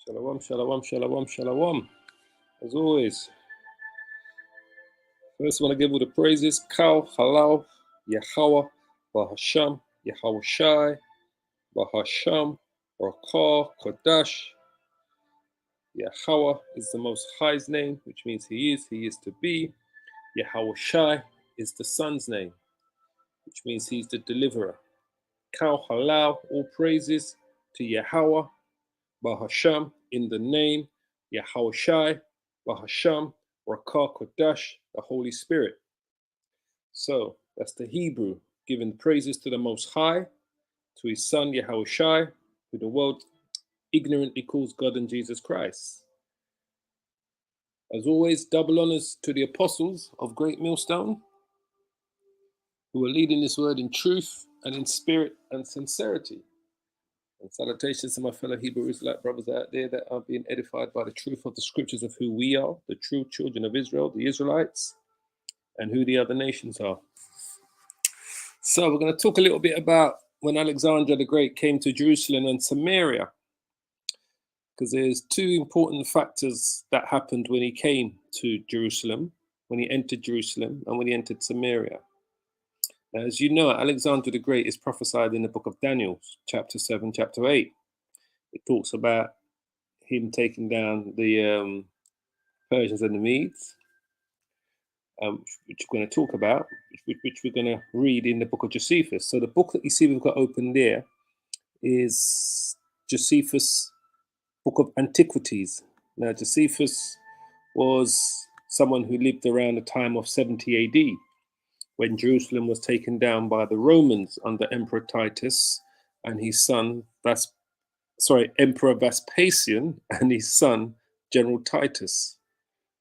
Shalom, shalom, shalom, shalom. As always, first I want to give all the praises. Kal, Halal, Yahweh, Bahasham, Yahweh Shai, Bahasham, Rakah, Kodash. Yahweh is the Most High's name, which means He is to be. Yahweh Shai is the Son's name, which means He's the deliverer. Kal, Halal, all praises to Yahweh, Bahasham, in the name, Yahweh Shai, Bahasham, Rakah Kodash, the Holy Spirit. So that's the Hebrew, giving praises to the Most High, to His Son Yahweh Shai, who the world ignorantly calls God and Jesus Christ. As always, double honors to the apostles of Great Millstone, who are leading this word in truth and in spirit and sincerity. And salutations to my fellow Hebrew Israelite brothers out there that are being edified by the truth of the scriptures of who we are, the true children of Israel, the Israelites, and who the other nations are. So we're going to talk a little bit about when Alexander the Great came to Jerusalem and Samaria, because there's two important factors that happened when he came to Jerusalem, when he entered Jerusalem, and when he entered Samaria. Now, as you know, Alexander the Great is prophesied in the book of Daniel, chapter 7, chapter 8. It talks about him taking down the Persians and the Medes, which we're going to talk about, which we're going to read in the book of Josephus. So the book that you see we've got open there is Josephus' book of Antiquities. Now, Josephus was someone who lived around the time of 70 AD, when Jerusalem was taken down by the Romans under Emperor Titus and his son, Emperor Vespasian and his son, General Titus.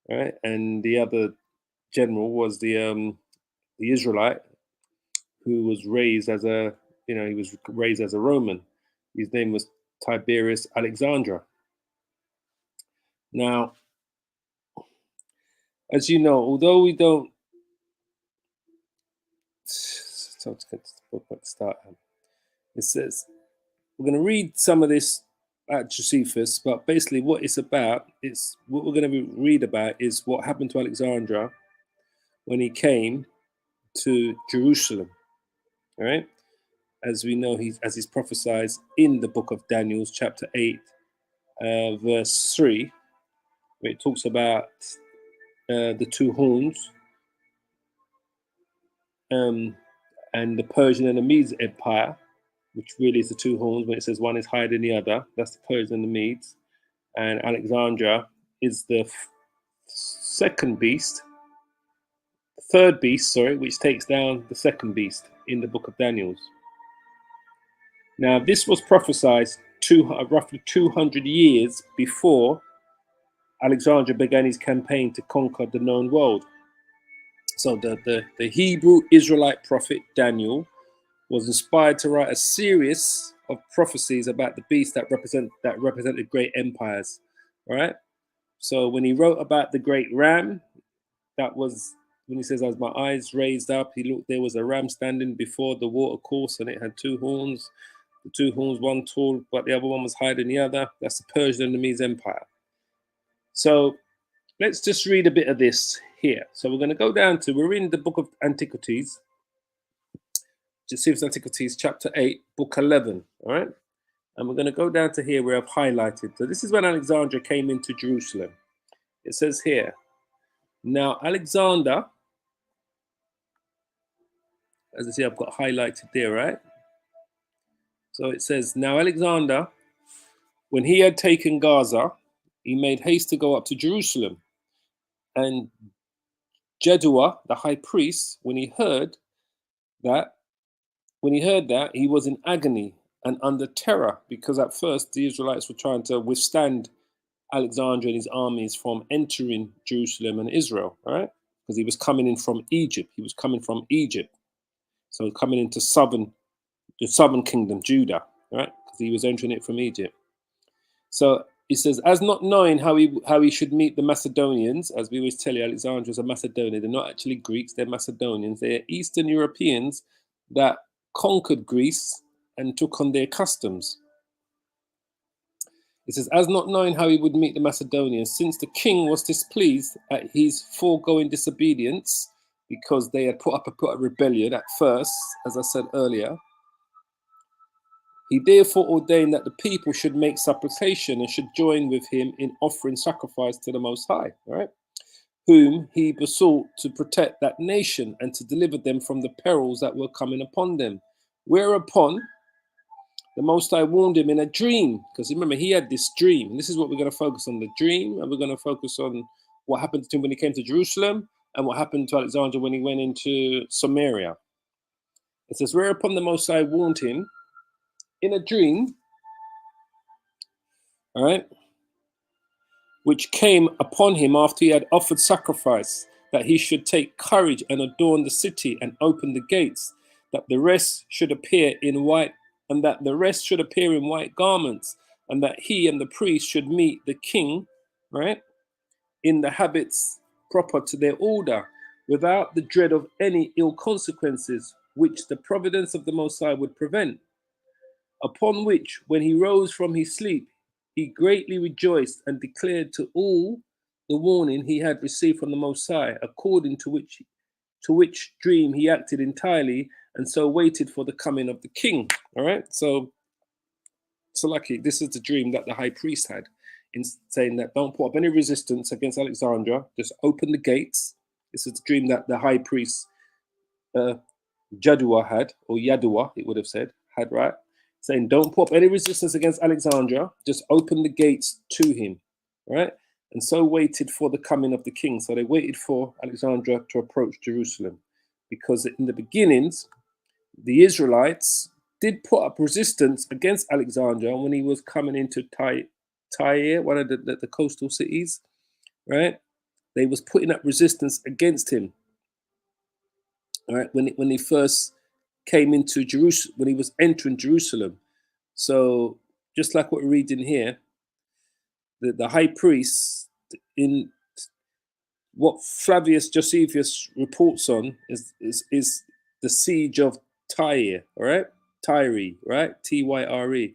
Right? And the other general was the Israelite, who was raised as a Roman. His name was Tiberius Alexander. Now, as you know, although we don't start, it says we're going to read some of this at Josephus, but basically what it's about is what we're going to read about is what happened to Alexander when he came to Jerusalem. All right, as we know, as he's prophesied in the book of Daniel, chapter 8, verse 3, where it talks about the two horns and the Persian and the Medes Empire, which really is the two horns. When it says one is higher than the other, that's the Persians and the Medes. And Alexandria is the third beast, which takes down the second beast in the book of Daniel. Now, this was prophesied roughly 200 years before Alexander began his campaign to conquer the known world. So the Hebrew Israelite prophet Daniel was inspired to write a series of prophecies about the beasts that represented great empires. All right. So when he wrote about the great ram, that was when he says, "As my eyes raised up, he looked. There was a ram standing before the water course, and it had two horns. The two horns, one tall, but the other one was higher than the other." That's the Persian and the Medes Empire. So let's just read a bit of this here. So we're going to go down to, we're in the book of Antiquities, Josephus Antiquities, chapter 8, book 11. All right. And we're going to go down to here where I've highlighted. So this is when Alexander came into Jerusalem. It says here, now Alexander, as I see, I've got highlighted there, right? So it says, now Alexander, when he had taken Gaza, he made haste to go up to Jerusalem. And Jedua, the high priest, when he heard that, he was in agony and under terror, because at first the Israelites were trying to withstand Alexander and his armies from entering Jerusalem and Israel, right? Because he was coming in from Egypt. So coming into the southern kingdom, Judah, right? Because he was entering it from Egypt. So he says, as not knowing how he should meet the Macedonians, as we always tell you, Alexander is a Macedonian. They're not actually Greeks, they're Macedonians. They're Eastern Europeans that conquered Greece and took on their customs. It says, as not knowing how he would meet the Macedonians, since the king was displeased at his foregoing disobedience, because they had put up a rebellion at first, as I said earlier, he therefore ordained that the people should make supplication and should join with him in offering sacrifice to the Most High, all right? Whom he besought to protect that nation and to deliver them from the perils that were coming upon them. Whereupon the Most High warned him in a dream, because remember, he had this dream. And this is what we're going to focus on, the dream, and we're going to focus on what happened to him when he came to Jerusalem and what happened to Alexander when he went into Samaria. It says, whereupon the Most High warned him in a dream, all right, which came upon him after he had offered sacrifice, that he should take courage and adorn the city and open the gates, that the rest should appear in white, and that the rest should appear in white garments, and that he and the priest should meet the king, right, in the habits proper to their order, without the dread of any ill consequences, which the providence of the Most High would prevent. Upon which, when he rose from his sleep, he greatly rejoiced and declared to all the warning he had received from the Most High, according to which dream he acted entirely, and so waited for the coming of the king. All right, so lucky. This is the dream that the high priest had, in saying that don't put up any resistance against Alexandra, just open the gates. This is the dream that the high priest Jadua had, or Yadua, it would have said, had, right? Saying, don't put up any resistance against Alexandra, just open the gates to him, right? And so waited for the coming of the king. So they waited for Alexandra to approach Jerusalem, because in the beginnings, the Israelites did put up resistance against Alexandra when he was coming into Tyre, one of the coastal cities, right? They was putting up resistance against him, all right, when he first came into Jerusalem, when he was entering Jerusalem. So just like what we're reading here, the high priest, in what Flavius Josephus reports on, is the siege of Tyre, all right? Tyre, right? Tyre.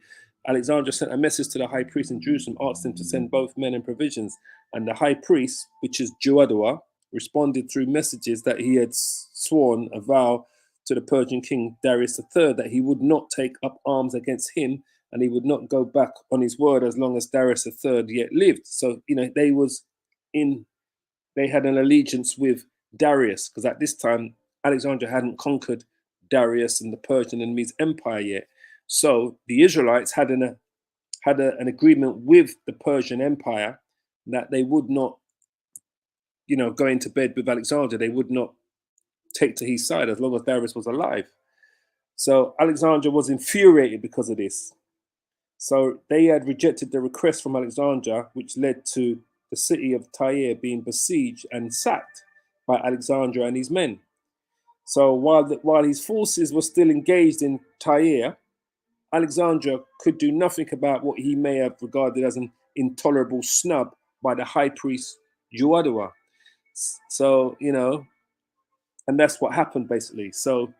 Alexander sent a message to the high priest in Jerusalem, asked him to send both men and provisions. And the high priest, which is Joadua, responded through messages that he had sworn a vow to the Persian king Darius III that he would not take up arms against him, and he would not go back on his word as long as Darius III yet lived. So, they had an allegiance with Darius, because at this time Alexander hadn't conquered Darius and the Persian and Medes Empire yet. So the Israelites had an agreement with the Persian Empire that they would not, go into bed with Alexander. They would not take to his side as long as Darius was alive. So Alexander was infuriated because of this. So they had rejected the request from Alexander, which led to the city of Tyre being besieged and sacked by Alexander and his men. So while his forces were still engaged in Tyre, Alexander could do nothing about what he may have regarded as an intolerable snub by the high priest Joadua. So, and that's what happened basically. So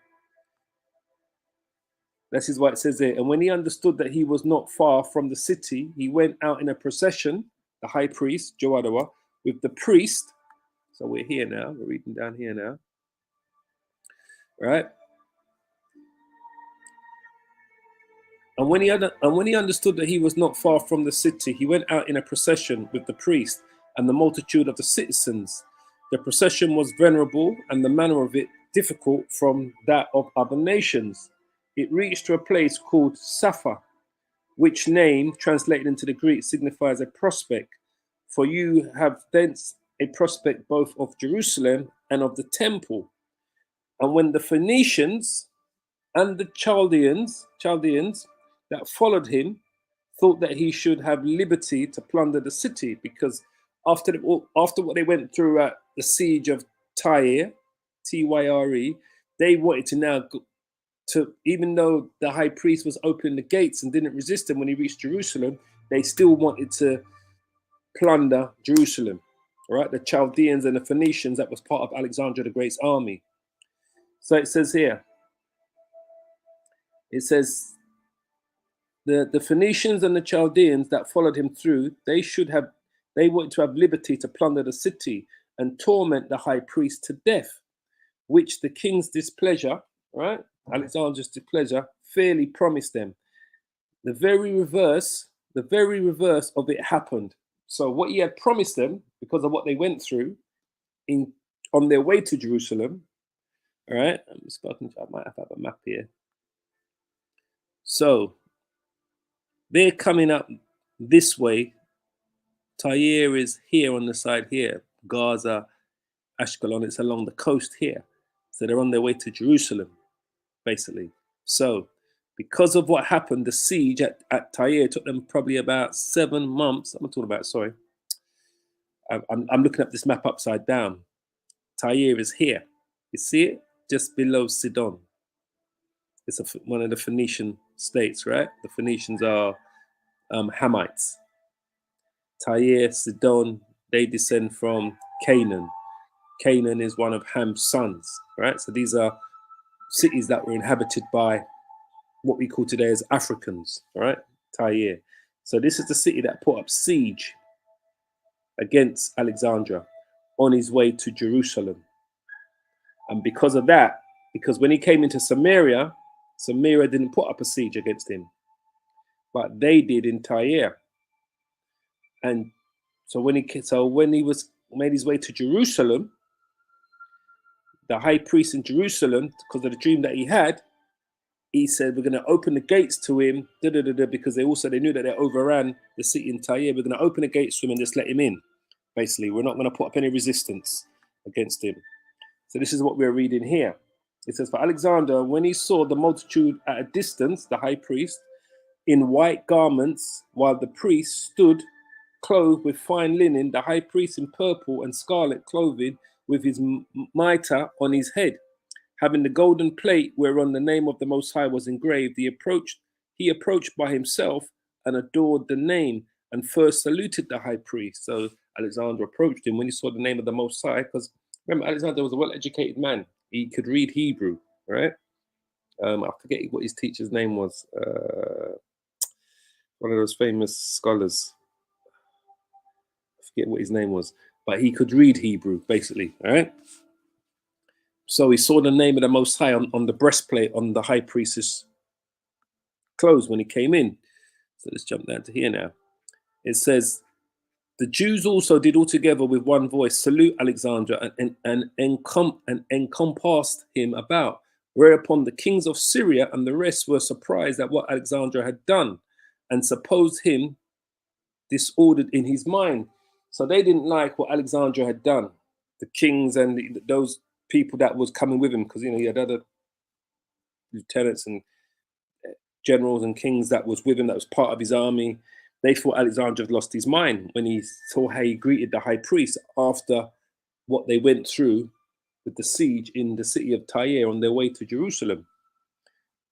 this is what it says here. And when he understood that he was not far from the city, he went out in a procession, the high priest, Joadua, with the priest. So we're here now. We're reading down here now. Right? And when he understood that he was not far from the city, he went out in a procession with the priest and the multitude of the citizens. The procession was venerable, and the manner of it difficult from that of other nations. It reached to a place called Sapha, which name, translated into the Greek, signifies a prospect. For you have thence a prospect both of Jerusalem and of the temple. And when the Phoenicians and the Chaldeans that followed him thought that he should have liberty to plunder the city, because after what they went through at the siege of Tyre, Tyre, they wanted to now even though the high priest was opening the gates and didn't resist him when he reached Jerusalem, they still wanted to plunder Jerusalem. All right, the Chaldeans and the Phoenicians, that was part of Alexander the Great's army. So it says here, the Phoenicians and the Chaldeans that followed him through, they wanted to have liberty to plunder the city and torment the high priest to death, which the king's displeasure, right, Alexander's displeasure, fairly promised them. The very reverse of it happened. So what he had promised them, because of what they went through on their way to Jerusalem, all right, I might have a map here. So they're coming up this way. Tyre is here on the side here. Gaza, Ashkelon, it's along the coast here. So they're on their way to Jerusalem, basically. So because of what happened, the siege at Tyre took them probably about 7 months. I'm talking about, sorry. I'm looking at this map upside down. Tyre is here. You see it? Just below Sidon. It's one of the Phoenician states, right? The Phoenicians are Hamites. Tyre, Sidon, they descend from Canaan. Canaan is one of Ham's sons, right? So these are cities that were inhabited by what we call today as Africans, right? Tyre. So this is the city that put up siege against Alexander on his way to Jerusalem. And because of that, because when he came into Samaria, Samaria didn't put up a siege against him, but they did in Tyre. And so when he was made his way to Jerusalem, the high priest in Jerusalem, because of the dream that he had, he said, we're going to open the gates to him, because they knew that they overran the city in Tyre. We're going to open the gates to him and just let him in. Basically, we're not going to put up any resistance against him. So this is what we're reading here. It says, for Alexander, when he saw the multitude at a distance, the high priest, in white garments, while the priest stood clothed with fine linen, the high priest in purple and scarlet clothing, with his mitre on his head, having the golden plate whereon the name of the Most High was engraved, he approached by himself and adored the name and first saluted the high priest. So Alexander approached him when he saw the name of the Most High, because remember, Alexander was a well-educated man. He could read Hebrew, right? I forget what his teacher's name was. One of those famous scholars. I forget what his name was, but he could read Hebrew, basically, all right? So he saw the name of the Most High on the breastplate on the high priest's clothes when he came in. So let's jump down to here now. It says, the Jews also did altogether with one voice salute Alexander and encompassed him about, whereupon the kings of Syria and the rest were surprised at what Alexander had done and supposed him disordered in his mind. So they didn't like what Alexander had done, the kings and those people that was coming with him, because he had other lieutenants and generals and kings that was with him, that was part of his army. They thought Alexander had lost his mind when he saw how he greeted the high priest after what they went through with the siege in the city of Tyre on their way to Jerusalem.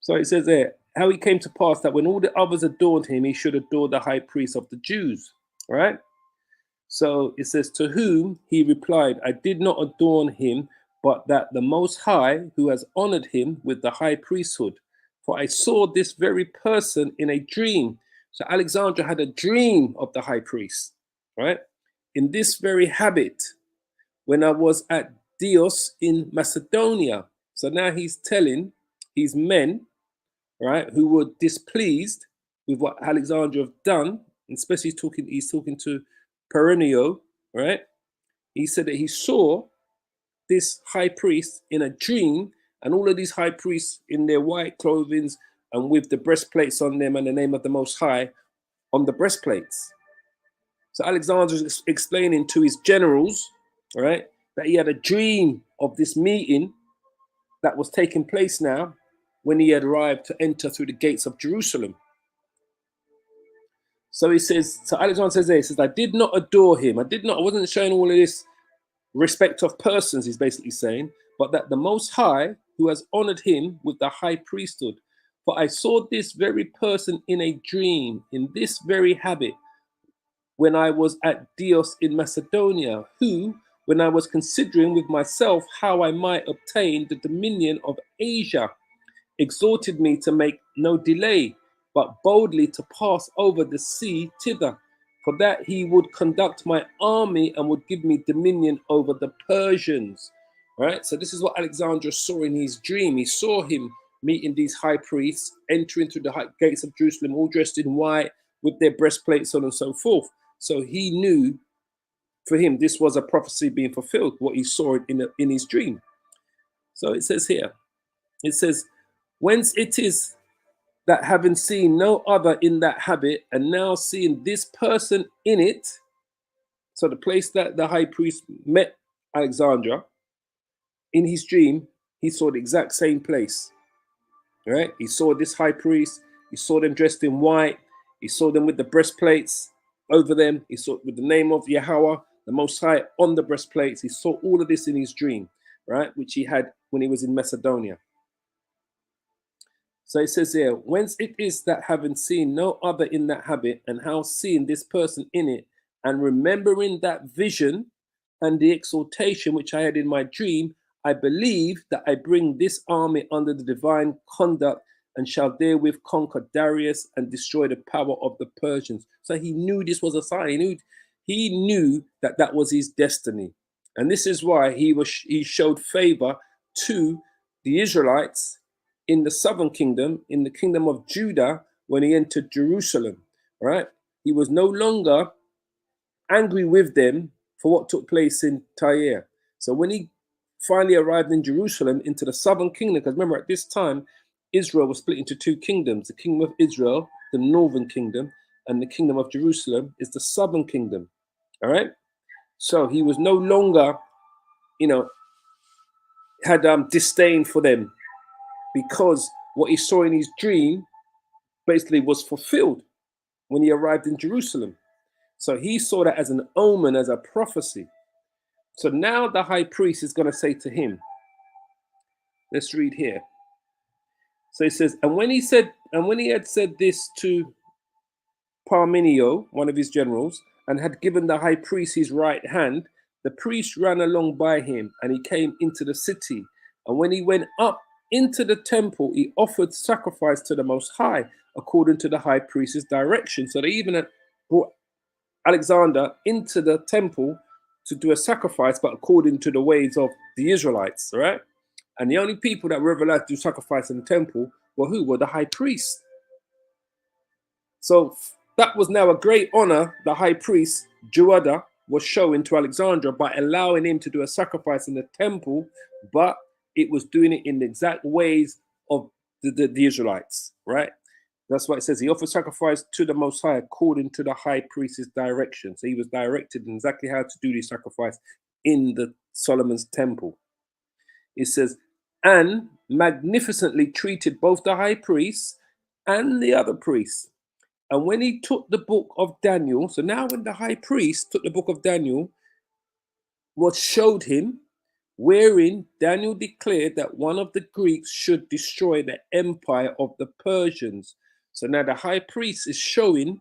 So it says there, how it came to pass that when all the others adored him, he should adore the high priest of the Jews, right? So it says, to whom he replied, I did not adorn him, but that the Most High, who has honored him with the high priesthood. For I saw this very person in a dream. So Alexander had a dream of the high priest, right? In this very habit, when I was at Dios in Macedonia. So now he's telling his men, right, who were displeased with what Alexander had done, especially he's talking to Perenio, right? He said that he saw this high priest in a dream, and all of these high priests in their white clothing and with the breastplates on them and the name of the Most High on the breastplates. So Alexander's explaining to his generals, right, that he had a dream of this meeting that was taking place now when he had arrived to enter through the gates of Jerusalem. So he says, so Alexander says there, he says, I did not adore him. I wasn't showing all of this respect of persons, he's basically saying, but that the Most High, who has honored him with the high priesthood. For I saw this very person in a dream, in this very habit, when I was at Dios in Macedonia, who, when I was considering with myself how I might obtain the dominion of Asia, exhorted me to make no delay, but boldly to pass over the sea thither. For that he would conduct my army and would give me dominion over the Persians. Right? So this is what Alexander saw in his dream. He saw him meeting these high priests, entering through the gates of Jerusalem, all dressed in white, with their breastplates on and so forth. So he knew, for him, this was a prophecy being fulfilled, what he saw in his dream. So it says here, it says, whence it is that having seen no other in that habit, and now seeing this person in it, so the place that the high priest met Alexandra, in his dream, he saw the exact same place. Right? He saw this high priest, he saw them dressed in white, he saw them with the breastplates over them, he saw with the name of Yahweh, the Most High, on the breastplates. He saw all of this in his dream, right? Which he had when he was in Macedonia. So it says here, whence it is that having seen no other in that habit, and how seeing this person in it, and remembering that vision and the exaltation which I had in my dream, I believe that I bring this army under the divine conduct, and shall therewith conquer Darius and destroy the power of the Persians. So he knew this was a sign. He knew that that was his destiny, and this is why he showed favor to the Israelites in the southern kingdom, in the kingdom of Judah, when he entered Jerusalem. Right? He was no longer angry with them for what took place in Tyre. So when he finally arrived in Jerusalem, into the southern kingdom, because remember at this time, Israel was split into two kingdoms. The kingdom of Israel, the northern kingdom, and the kingdom of Jerusalem is the southern kingdom. All right? So he was no longer, had disdain for them, because what he saw in his dream basically was fulfilled when he arrived in Jerusalem. So he saw that as an omen, as a prophecy. So now the high priest is going to say to him, let's read here. So he says, and when he had said this to Parmenio, one of his generals, and had given the high priest his right hand, the priest ran along by him, and he came into the city. And when he went up into the temple, he offered sacrifice to the Most High, according to the high priest's direction. So they even had brought Alexander into the temple to do a sacrifice, but according to the ways of the Israelites, right? And the only people that were ever allowed to do sacrifice in the temple were who? Were the high priest. So that was now a great honor the high priest, Joada, was showing to Alexander by allowing him to do a sacrifice in the temple, but it was doing it in the exact ways of the Israelites, right? That's why it says he offered sacrifice to the Most High according to the high priest's direction. So he was directed in exactly how to do this sacrifice in the Solomon's temple. It says, and magnificently treated both the high priest and the other priests. And when he took the book of Daniel, so now when the high priest took the book of Daniel, what showed him, wherein Daniel declared that one of the Greeks should destroy the empire of the Persians. So now the high priest is showing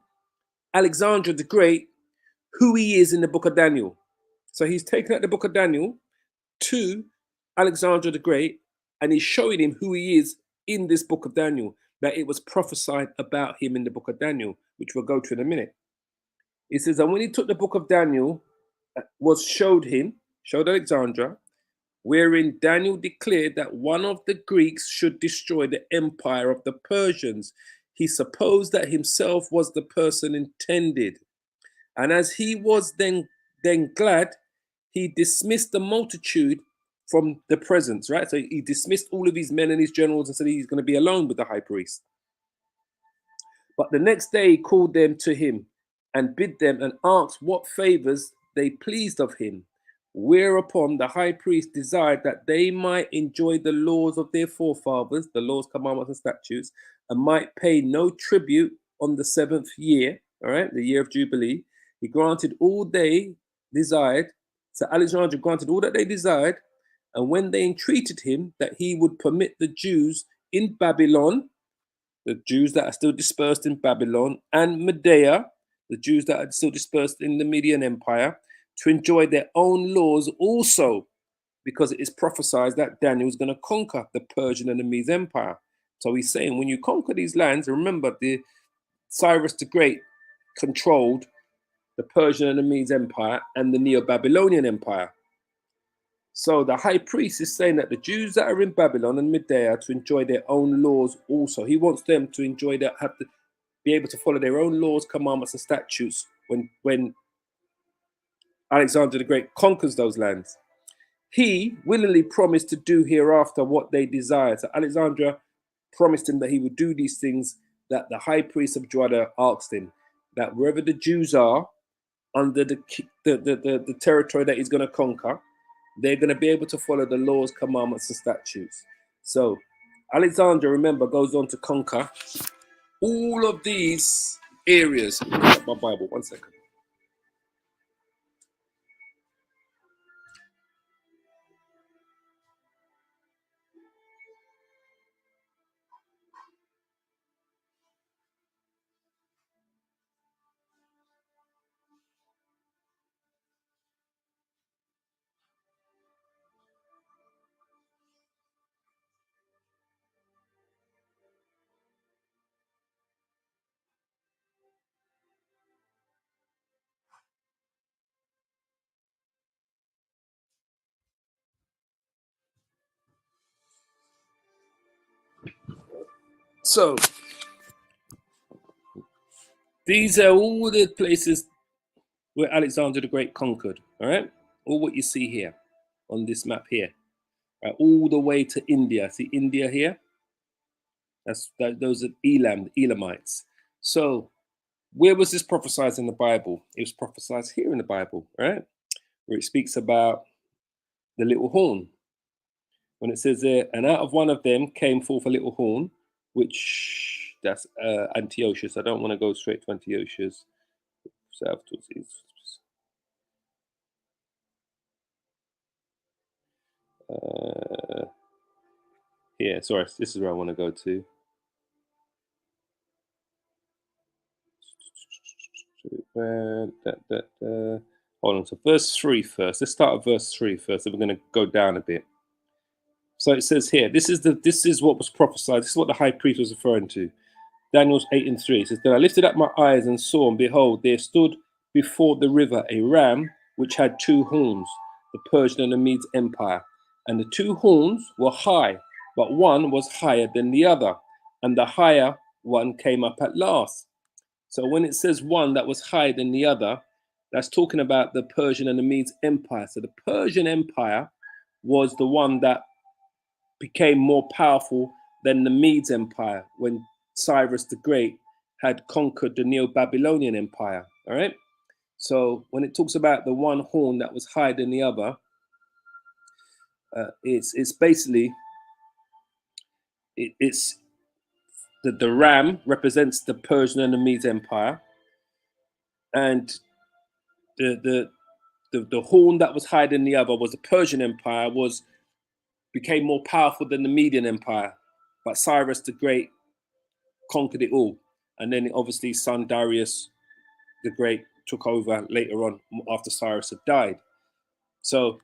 Alexander the Great who he is in the book of Daniel. So he's taken out the book of Daniel to Alexander the Great, and he's showing him who he is in this book of Daniel, that it was prophesied about him in the book of Daniel, which we'll go to in a minute. It says, and when he took the book of Daniel, showed Alexander, wherein Daniel declared that one of the Greeks should destroy the empire of the Persians. He supposed that himself was the person intended. And as he was then glad, he dismissed the multitude from the presence, right? So he dismissed all of his men and his generals and said he's going to be alone with the high priest. But the next day he called them to him and bid them and asked what favors they pleased of him. Whereupon the high priest desired that they might enjoy the laws of their forefathers, the laws, commandments, and statutes, and might pay no tribute on the 7th year, all right, the year of Jubilee. He granted all they desired. So Alexander granted all that they desired. And when they entreated him that he would permit the Jews in Babylon, the Jews that are still dispersed in Babylon, and Medea, the Jews that are still dispersed in the Median Empire, to enjoy their own laws also, because it is prophesied that Daniel is going to conquer the Persian and the Mede Empire. So he's saying when you conquer these lands, remember the Cyrus the Great controlled the Persian and the Medes Empire and the Neo-Babylonian Empire. So the high priest is saying that the Jews that are in Babylon and Medea are to enjoy their own laws also. He wants them to enjoy that, have to be able to follow their own laws, commandments, and statutes when Alexander the Great conquers those lands. He willingly promised to do hereafter what they desired. So Alexander promised him that he would do these things that the high priest of Judah asked him, that wherever the Jews are under the territory that he's going to conquer, they're going to be able to follow the laws, commandments, and statutes. So Alexander, remember, goes on to conquer all of these areas. Let me get my Bible, 1 second. So these are all the places where Alexander the Great conquered, all right? All what you see here on this map here, right? All the way to India. See India here? Those are Elam, the Elamites. So where was this prophesied in the Bible? It was prophesied here in the Bible, right? Where it speaks about the little horn. When it says there, and out of one of them came forth a little horn, which that's Antiochus. I don't want to go straight to Antiochus. South towards east. Yeah, sorry, this is where I want to go to. Hold on, so verse 3 first. Let's start at verse 3 first, and we're going to go down a bit. So it says here, this is what was prophesied. This is what the high priest was referring to. Daniel 8:3. It says, then I lifted up my eyes and saw, and behold, there stood before the river a ram which had two horns, the Persian and the Medes Empire. And the two horns were high, but one was higher than the other, and the higher one came up at last. So when it says one that was higher than the other, that's talking about the Persian and the Medes Empire. So the Persian Empire was the one that became more powerful than the Medes Empire when Cyrus the Great had conquered the Neo-Babylonian Empire. All right. So when it talks about the one horn that was higher than the other, it's basically it's the ram represents the Persian and the Medes Empire, and the horn that was higher than the other was the Persian Empire, became more powerful than the Median Empire, but Cyrus the Great conquered it all, and then obviously son Darius the Great took over later on after Cyrus had died. So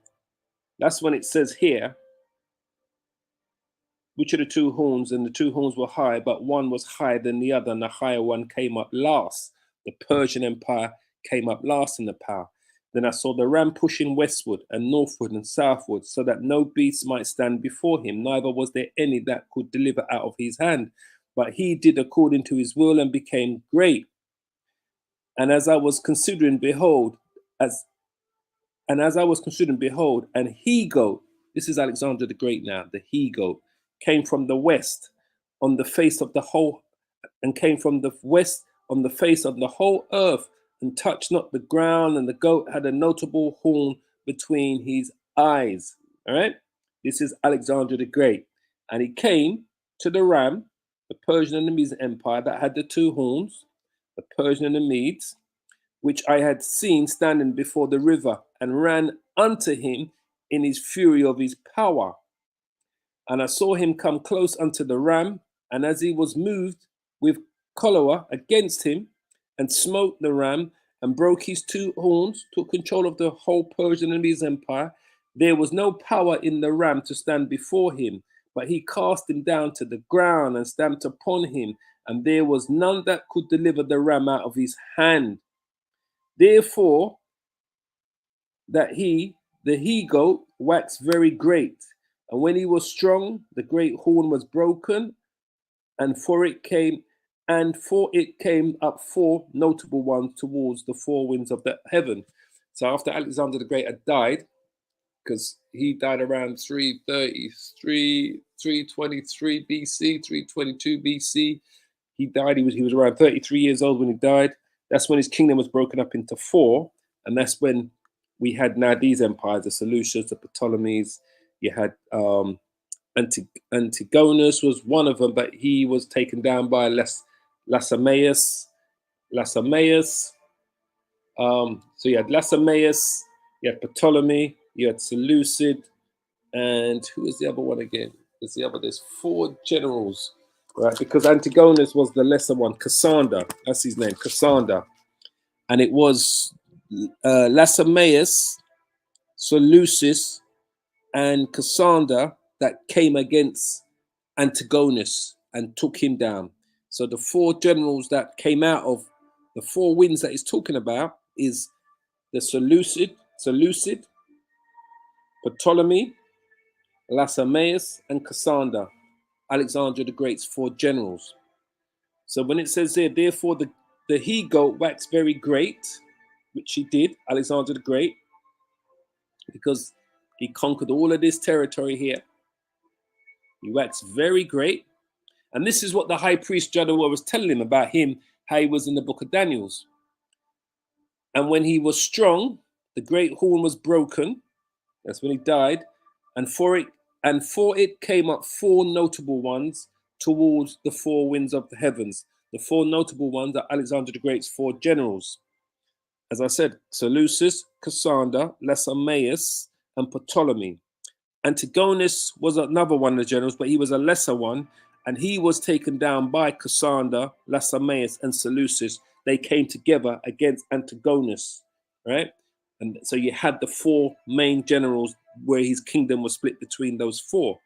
that's when it says here, which are the two horns? And the two horns were high, but one was higher than the other, and the higher one came up last. The Persian Empire came up last in the power. Then I saw the ram pushing westward and northward and southward, so that no beast might stand before him, neither was there any that could deliver out of his hand. But he did according to his will and became great. And as I was considering, behold, an he-goat, this is Alexander the Great now, the he-goat, came from the west on the face of the whole, and came from the west on the face of the whole earth, and touched not the ground, and the goat had a notable horn between his eyes. All right, this is Alexander the Great. And he came to the ram, the Persian and the Medes Empire, that had the two horns, the Persian and the Medes, which I had seen standing before the river, and ran unto him in his fury of his power. And I saw him come close unto the ram, and as he was moved with choler against him, and smote the ram, and broke his two horns, took control of the whole Persian and Medes Empire, there was no power in the ram to stand before him, but he cast him down to the ground and stamped upon him, and there was none that could deliver the ram out of his hand. Therefore, the he goat, waxed very great, and when he was strong, the great horn was broken, and for it came up four notable ones towards the four winds of the heaven. So after Alexander the Great had died, because he died around 333, 323 BC, 322 BC. He died, he was around 33 years old when he died. That's when his kingdom was broken up into four. And that's when we had now these empires, the Seleucids, the Ptolemies. You had Antigonus was one of them, but he was taken down by Lasamaeus. So you had Lasamaeus, you had Ptolemy, you had Seleucid, and who is the other one again? There's four generals, right? Because Antigonus was the lesser one, Cassander, that's his name, Cassander. And it was Lasamaeus, Seleucus, and Cassander that came against Antigonus and took him down. So the four generals that came out of the four winds that he's talking about is the Seleucid, Ptolemy, Lasamaeus, and Cassander, Alexander the Great's four generals. So when it says there, therefore the he goat waxed very great, which he did, Alexander the Great, because he conquered all of this territory here. He waxed very great. And this is what the high priest Jaddua was telling him about him, how he was in the book of Daniel's. And when he was strong, the great horn was broken. That's when he died. And for it came up four notable ones towards the four winds of the heavens. The four notable ones are Alexander the Great's four generals. As I said, Seleucus, Cassander, Lasamaeus, and Ptolemy. Antigonus was another one of the generals, but he was a lesser one, and he was taken down by Cassander, Lasamaeus, and Seleucus. They came together against Antigonus, right? And so you had the four main generals where his kingdom was split between those four.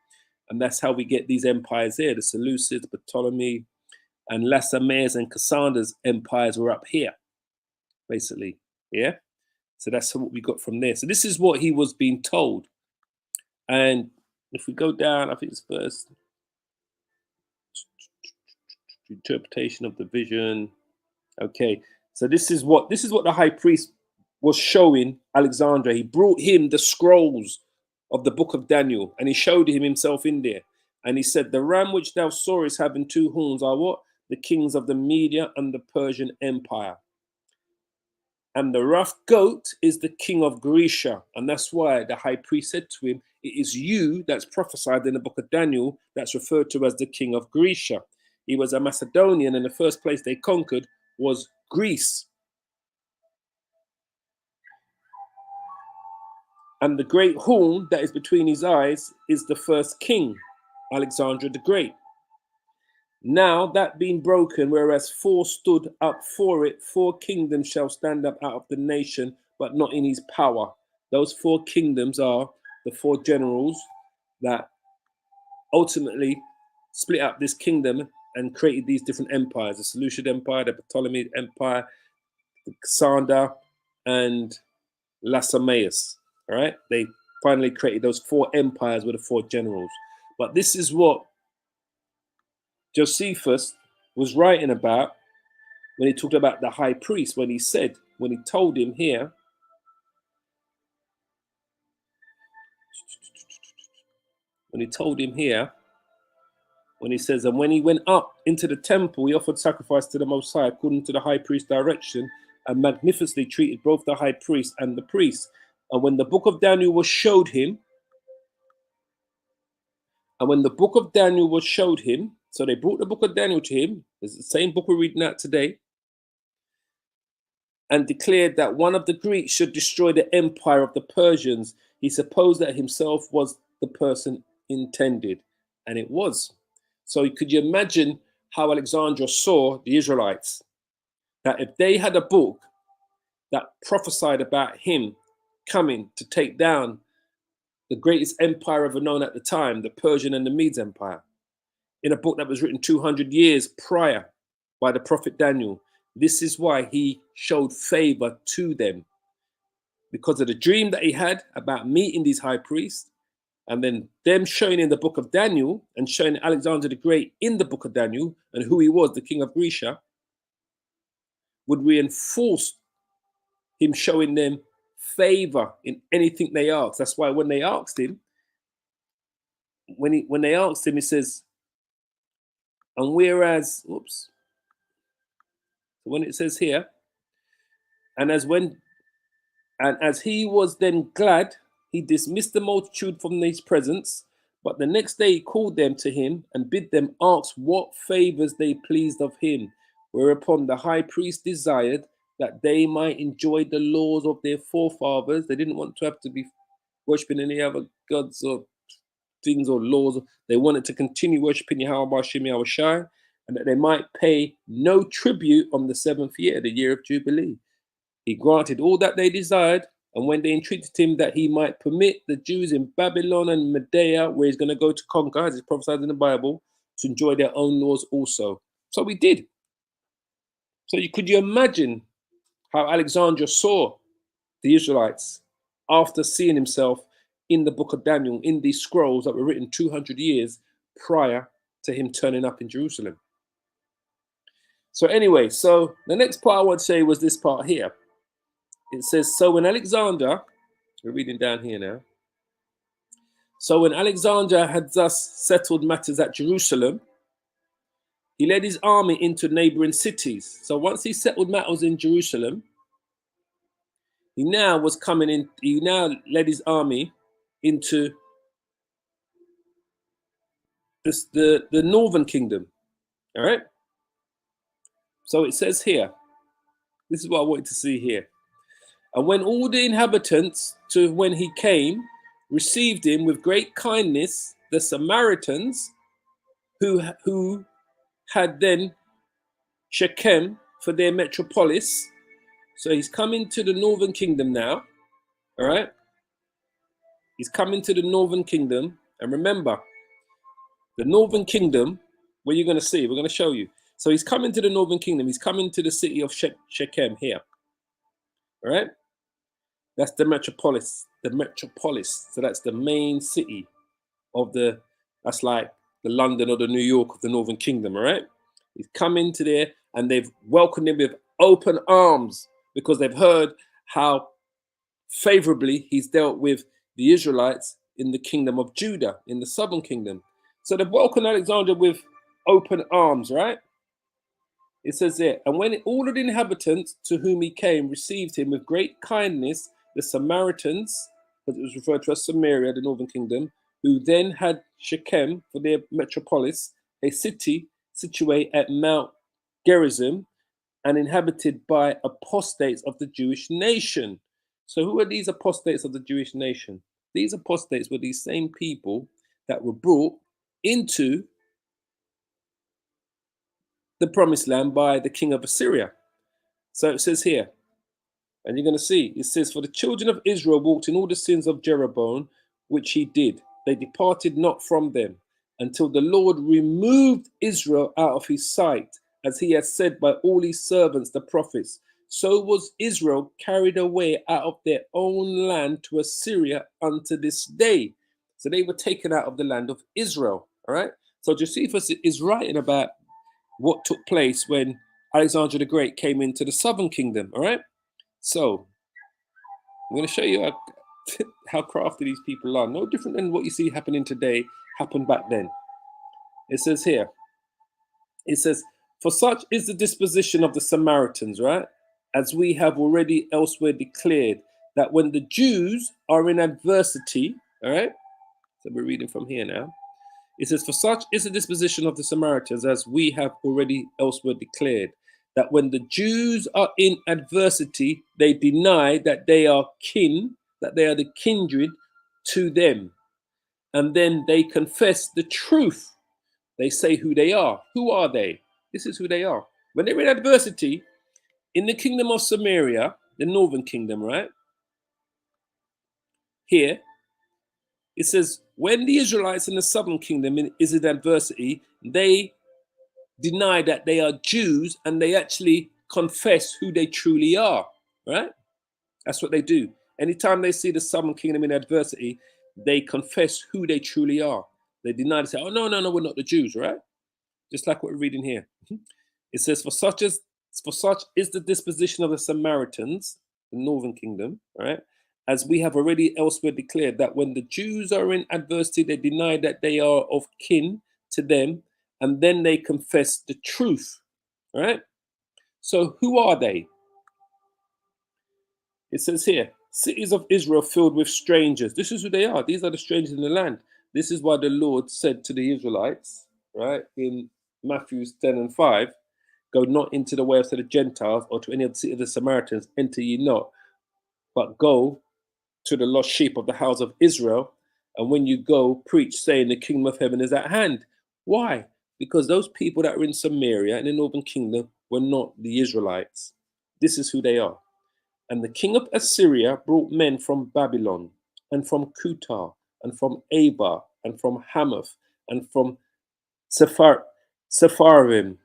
And that's how we get these empires here. The Seleucids, Ptolemy, and Lasamaeus and Cassander's empires were up here, basically. Yeah? So that's what we got from there. So this is what he was being told. And if we go down, I think it's first interpretation of the vision. Okay, so this is what the high priest was showing Alexander. He brought him the scrolls of the book of Daniel, and he showed him himself in there. And he said, the ram which thou sawest having two horns are what? The kings of the Media and the Persian Empire. And the rough goat is the king of Grecia. And that's why the high priest said to him, it is you that's prophesied in the book of Daniel that's referred to as the king of Grecia. He was a Macedonian, and the first place they conquered was Greece. And the great horn that is between his eyes is the first king, Alexander the Great. Now that being broken, whereas four stood up for it, four kingdoms shall stand up out of the nation, but not in his power. Those four kingdoms are the four generals that ultimately split up this kingdom and created these different empires: the Seleucid Empire, the Ptolemy Empire, the Cassander, and Lasamaeus. All right, they finally created those four empires with the four generals. But this is what Josephus was writing about when he talked about the high priest, when he told him here, when he says, and when he went up into the temple, he offered sacrifice to the Most High according to the high priest's direction, and magnificently treated both the high priest and the priest. And when the book of Daniel was showed him, so they brought the book of Daniel to him, it's the same book we're reading out today, and declared that one of the Greeks should destroy the empire of the Persians. He supposed that himself was the person intended, and it was. So could you imagine how Alexander saw the Israelites? That if they had a book that prophesied about him coming to take down the greatest empire ever known at the time, the Persian and the Medes Empire, in a book that was written 200 years prior by the prophet Daniel. This is why he showed favor to them, because of the dream that he had about meeting these high priests, and then them showing in the book of Daniel and showing Alexander the Great in the book of Daniel and who he was, the king of Grecia, would reinforce him showing them favor in anything they asked. That's why when they asked him, when they asked him, he says, and whereas, oops, when it says here, and as he was then glad, he dismissed the multitude from his presence. But the next day he called them to him and bid them ask what favors they pleased of him. Whereupon the high priest desired that they might enjoy the laws of their forefathers. They didn't want to have to be worshipping any other gods or things or laws. They wanted to continue worshipping Yahweh Shem Yahweh Shai, and that they might pay no tribute on the 7th year, the year of Jubilee. He granted all that they desired, and when they entreated him that he might permit the Jews in Babylon and Media, where he's going to go to conquer, as is prophesied in the Bible, to enjoy their own laws also. So he did. So could you imagine how Alexander saw the Israelites after seeing himself in the book of Daniel, in these scrolls that were written 200 years prior to him turning up in Jerusalem? So anyway, so the next part I want to say was this part here. It says, so when Alexander, we're reading down here now. So when Alexander had thus settled matters at Jerusalem, he led his army into neighboring cities. So once he settled matters in Jerusalem, he now led his army into the northern kingdom. All right. So it says here, this is what I wanted to see here. And when all the inhabitants to when he came received him with great kindness, the Samaritans who had then Shechem for their metropolis. So he's coming to the northern kingdom now. All right. He's coming to the northern kingdom. And remember, the northern kingdom, where you're going to see, we're going to show you. So he's coming to the northern kingdom. He's coming to the city of Shechem here. All right. That's the metropolis. The metropolis. So that's the main city of that's like the London or the New York of the northern kingdom. All right. He's come into there and they've welcomed him with open arms because they've heard how favorably he's dealt with the Israelites in the kingdom of Judah, in the southern kingdom. So they've welcomed Alexander with open arms, right? It says there, and when all of the inhabitants to whom he came received him with great kindness, the Samaritans, as it was referred to as Samaria, the northern kingdom, who then had Shechem for their metropolis, a city situate at Mount Gerizim and inhabited by apostates of the Jewish nation. So who are these apostates of the Jewish nation? These apostates were these same people that were brought into the promised land by the king of Assyria. So it says here, and you're going to see, it says, for the children of Israel walked in all the sins of Jeroboam, which he did. They departed not from them until the Lord removed Israel out of his sight, as he had said by all his servants, the prophets. So was Israel carried away out of their own land to Assyria unto this day. So they were taken out of the land of Israel. All right. So Josephus is writing about what took place when Alexander the Great came into the southern kingdom. All right. So I'm going to show you how crafty these people are. No different than what you see happening today happened back then. It says here, it says, for such is the disposition of the Samaritans, right? As we have already elsewhere declared, that when the Jews are in adversity, all right? So we're reading from here now. It says, for such is the disposition of the Samaritans, as we have already elsewhere declared, that when the Jews are in adversity, they deny that they are kin, that they are the kindred to them. And then they confess the truth. They say who they are. Who are they? This is who they are. When they're in adversity, in the kingdom of Samaria, the northern kingdom, right? Here, It says, when the Israelites in the southern kingdom is in adversity, they deny that they are Jews and they actually confess who they truly are, right? That's what they do. Anytime they see the southern kingdom in adversity, they confess who they truly are. They deny, they say, oh, no, no, no, we're not the Jews, right? Just like what we're reading here. It says, for such is the disposition of the Samaritans, the northern kingdom, right? As we have already elsewhere declared, that when the Jews are in adversity, they deny that they are of kin to them, and then they confess the truth, right? So who are they? It says here, cities of Israel filled with strangers. This is who they are. These are the strangers in the land. This is why the Lord said to the Israelites, right, in Matthew 10 and 5, go not into the way of the Gentiles or to any of the city of the Samaritans, enter ye not, but go to the lost sheep of the house of Israel. And when you go, preach, saying the kingdom of heaven is at hand. Why? Because those people that were in Samaria in the northern kingdom were not the Israelites. This is who they are. And the king of Assyria brought men from Babylon, and from Cuthah, and from Ava, and from Hamath, and from Sepharvaim,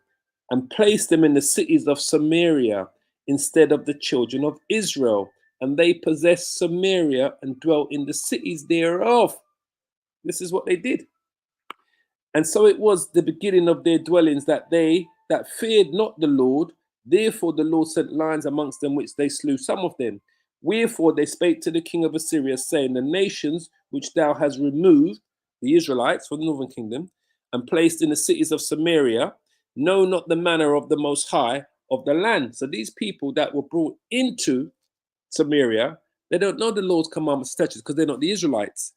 and placed them in the cities of Samaria instead of the children of Israel. And they possessed Samaria and dwelt in the cities thereof. This is what they did. And so it was the beginning of their dwellings that they that feared not the Lord. Therefore the Lord sent lions amongst them, which they slew some of them. Wherefore they spake to the king of Assyria, saying, the nations which thou hast removed, the Israelites from the northern kingdom, and placed in the cities of Samaria, know not the manner of the Most High of the land. So these people that were brought into Samaria, they don't know the Lord's commandments and statutes because they're not the Israelites.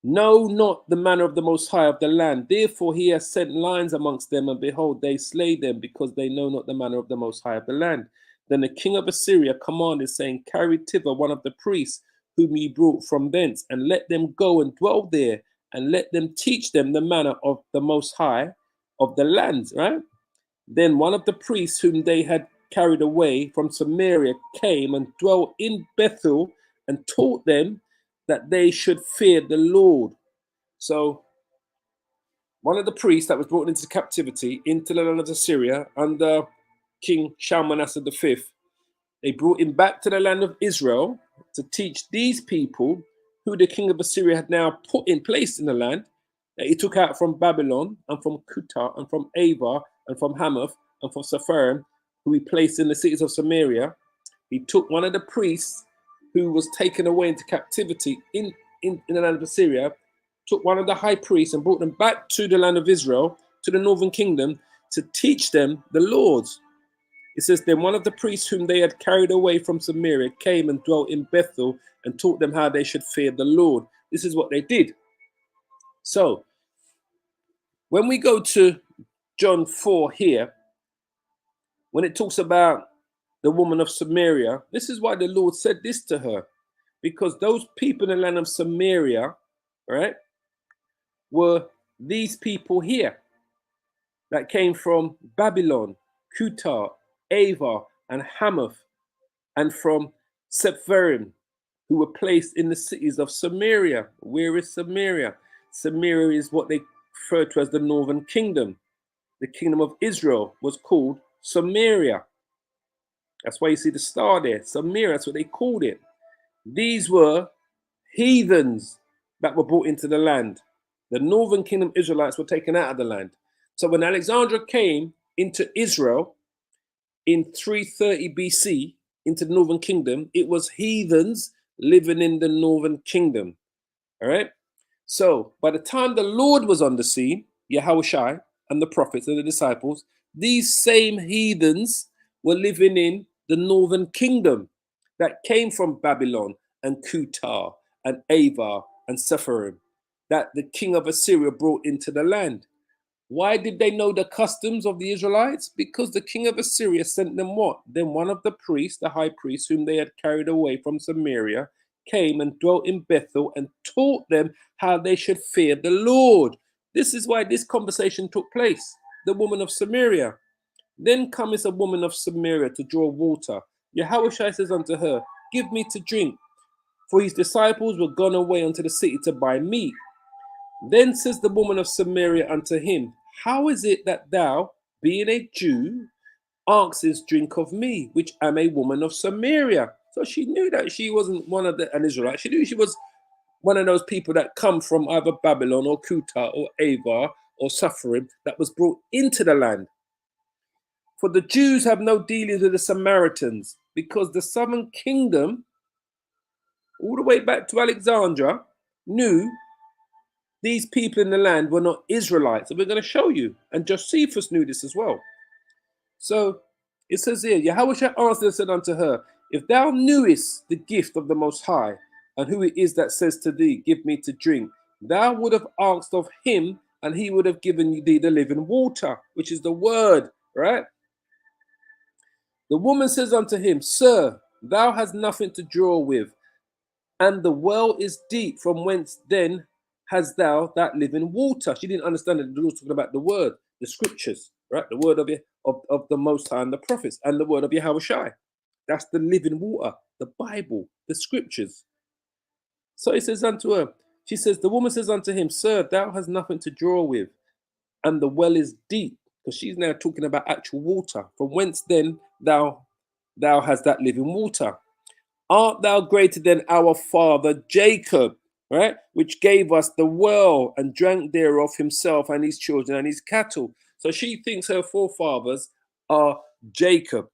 Know not the manner of the Most High of the land. Therefore he has sent lions amongst them, and behold, they slay them, because they know not the manner of the Most High of the land. Then the king of Assyria commanded, saying, carry thither one of the priests whom ye brought from thence, and let them go and dwell there, and let them teach them the manner of the Most High of the land, right? Then one of the priests whom they had carried away from Samaria came and dwelt in Bethel, and taught them that they should fear the Lord. So one of the priests that was brought into captivity into the land of Assyria under King Shalmaneser V, they brought him back to the land of Israel to teach these people who the king of Assyria had now put in place in the land, that he took out from Babylon and from Cuthah and from Ava and from Hamath and from Sepharvaim, who he placed in the cities of Samaria. He took one of the priests who was taken away into captivity in the land of Assyria, took one of the high priests and brought them back to the land of Israel, to the northern kingdom, to teach them the laws. It says, then one of the priests whom they had carried away from Samaria came and dwelt in Bethel, and taught them how they should fear the Lord. This is what they did. So when we go to John 4 here, when it talks about the woman of Samaria, this is why the Lord said this to her, because those people in the land of Samaria, right, were these people here that came from Babylon, Cuthah, Ava, and Hamath, and from Sepharvaim, who were placed in the cities of Samaria. Where is Samaria? Samaria is what they refer to as the northern kingdom. The kingdom of Israel was called Samaria. That's why you see the star there. Samaria, that's what they called it. These were heathens that were brought into the land. The northern kingdom Israelites were taken out of the land. So when Alexander came into Israel in 330 BC, into the northern kingdom, it was heathens living in the northern kingdom. All right. So by the time the Lord was on the scene, Yahushua and the prophets and the disciples, these same heathens were living in the northern kingdom that came from Babylon and Cuthah and Ava and Sepharvaim, that the king of Assyria brought into the land. Why did they know the customs of the Israelites? Because the king of Assyria sent them what? Then one of the priests, the high priest, whom they had carried away from Samaria, came and dwelt in Bethel and taught them how they should fear the Lord. This is why this conversation took place. The woman of Samaria. Then cometh a woman of Samaria to draw water. Yahushua says unto her, give me to drink. for his disciples were gone away unto the city to buy meat. Then says the woman of Samaria unto him, how is it that thou, being a Jew, askest drink of me, which am a woman of Samaria? So she knew that she wasn't an Israelite. She knew she was one of those people that come from either Babylon or Kuta or Ava or Sepharim that was brought into the land. For the Jews have no dealings with the Samaritans, because the southern kingdom, all the way back to Alexandria, knew these people in the land were not Israelites. And we're going to show you. And Josephus knew this as well. So it says here, Yahweh answered and said unto her, if thou knewest the gift of the Most High, and who it is that says to thee, give me to drink, thou would have asked of him, and he would have given thee the living water, which is the word, right? The woman says unto him, sir, thou hast nothing to draw with, and the well is deep. From whence then hast thou that living water? She didn't understand that the Lord was talking about the word, the scriptures, right? The word of the Most High and the prophets, and the word of Yahweh Shai. That's the living water, the Bible, the scriptures. So he says unto her, she says, the woman says unto him, sir, thou hast nothing to draw with, and the well is deep. Because she's now talking about actual water. From whence then thou hast that living water? Art thou greater than our father Jacob, right? Which gave us the well and drank thereof himself and his children and his cattle. So she thinks her forefathers are Jacob.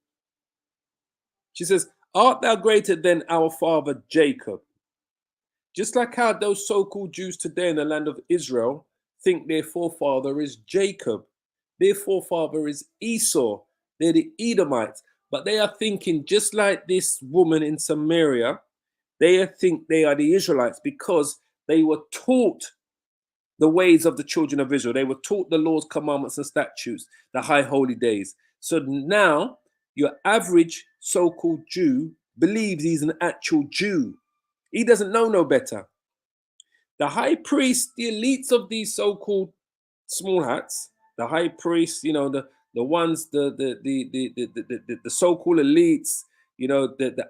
She says, art thou greater than our father Jacob? Just like how those so-called Jews today in the land of Israel think their forefather is Jacob. Their forefather is Esau. They're the Edomites. But they are thinking just like this woman in Samaria. They think they are the Israelites because they were taught the ways of the children of Israel. They were taught the laws, commandments, and statutes, the high holy days. So now your average so-called Jew believes he's an actual Jew. He doesn't know no better. The high priest, the elites of these so-called small hats, the high priests, you know, the ones, the so-called elites, you know, the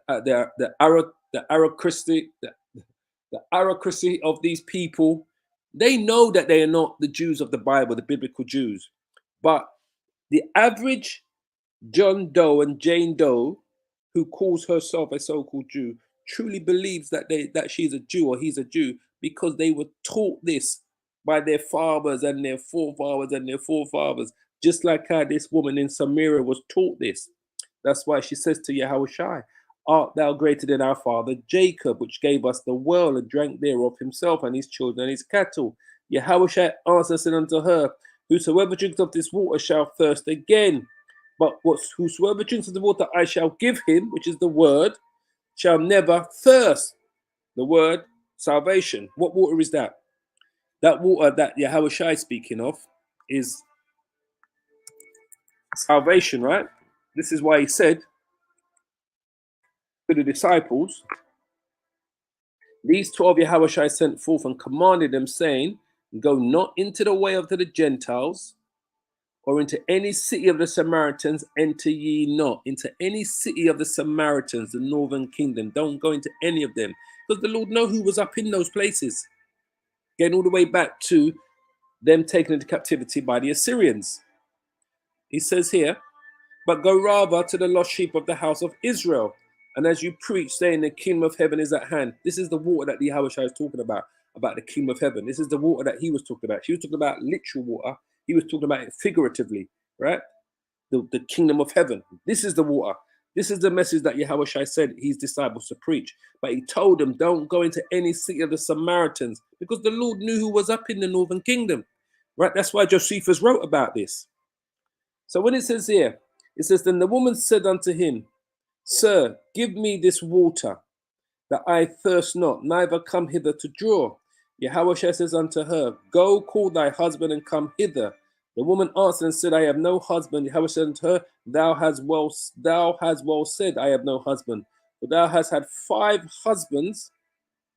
aristocracy of these people, they know that they are not the Jews of the Bible, the biblical Jews. But the average John Doe and Jane Doe, who calls herself a so-called Jew, truly believes that she's a Jew or he's a Jew because they were taught this by their fathers and their forefathers and their forefathers, just like how this woman in Samaria was taught this. That's why she says to Yahweh Shai, art thou greater than our father Jacob, which gave us the well and drank thereof himself and his children and his cattle? Yahweh Shai answered and unto her, whosoever drinks of this water shall thirst again. But whosoever drinks of the water I shall give him, which is the word, shall never thirst. The word, salvation. What water is that? That water that Yahweh Shai is speaking of is salvation, right? This is why he said to the disciples, these 12 Yahweh Shai sent forth and commanded them, saying, go not into the way of the Gentiles, or into any city of the Samaritans, enter ye not. Into any city of the Samaritans, the northern kingdom. Don't go into any of them. Because the Lord know who was up in those places. Getting all the way back to them taken into captivity by the Assyrians. He says here, but go rather to the lost sheep of the house of Israel. And as you preach, saying the kingdom of heaven is at hand. This is the water that the Yahweh Shai is talking about the kingdom of heaven. This is the water that he was talking about. She was talking about literal water. He was talking about it figuratively, right? The kingdom of heaven. This is the water. This is the message that Yahweh Shai said his disciples to preach. But he told them, don't go into any city of the Samaritans, because the Lord knew who was up in the northern kingdom, right? That's why Josephus wrote about this. So when it says here, it says, then the woman said unto him, sir, give me this water, that I thirst not, neither come hither to draw. Yahweh says unto her, go call thy husband and come hither. The woman answered and said, I have no husband. Yahweh said unto her, thou hast well said, I have no husband. For thou hast had 5 husbands,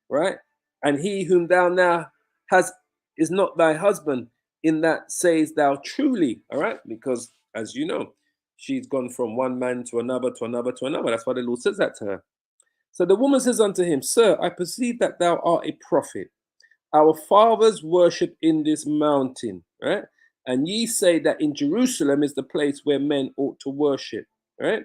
right? And he whom thou now hast is not thy husband. In that sayest thou truly, all right? Because as you know, she's gone from one man to another, to another, to another. That's why the Lord says that to her. So the woman says unto him, Sir, I perceive that thou art a prophet. Our fathers worship in this mountain, right? And ye say that in Jerusalem is the place where men ought to worship, right?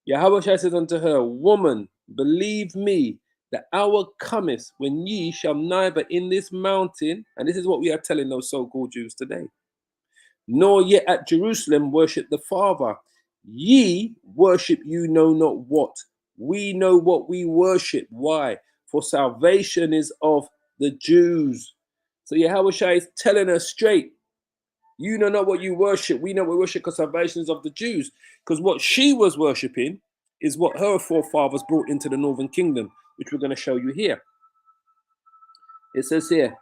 Yahweh says unto her, Woman, believe me, the hour cometh when ye shall neither in this mountain, and this is what we are telling those so-called Jews today, nor yet at Jerusalem worship the Father. Ye worship you know not what. We know what we worship. Why? For salvation is of the Jews. So Yahweh is telling us straight, you know not what you worship. We know what we worship because salvation is of the Jews. Because what she was worshipping is what her forefathers brought into the northern kingdom, which we're going to show you here. It says here,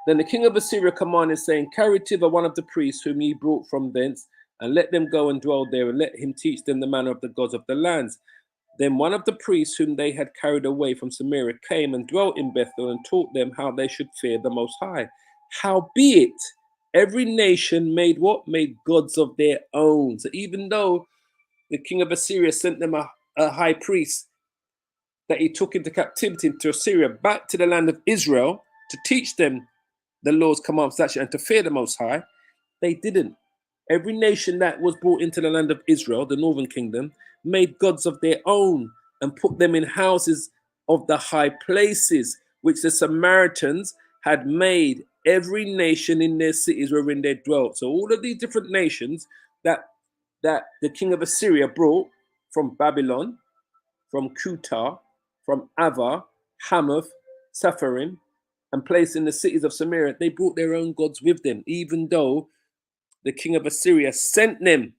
then the king of Assyria commanded, saying, Carry thither one of the priests whom ye brought from thence, and let them go and dwell there, and let him teach them the manner of the gods of the lands. Then one of the priests whom they had carried away from Samaria came and dwelt in Bethel, and taught them how they should fear the Most High. Howbeit, every nation made what? Made gods of their own. So even though the king of Assyria sent them a high priest that he took into captivity to Assyria back to the land of Israel to teach them the Lord's commandments and to fear the Most High, they didn't. Every nation that was brought into the land of Israel, the northern kingdom, made gods of their own and put them in houses of the high places, which the Samaritans had made every nation in their cities wherein they dwelt. So all of these different nations that the king of Assyria brought from Babylon, from Kutar, from Ava, Hamath, Sepharim, and placed in the cities of Samaria, they brought their own gods with them, even though the king of Assyria sent them,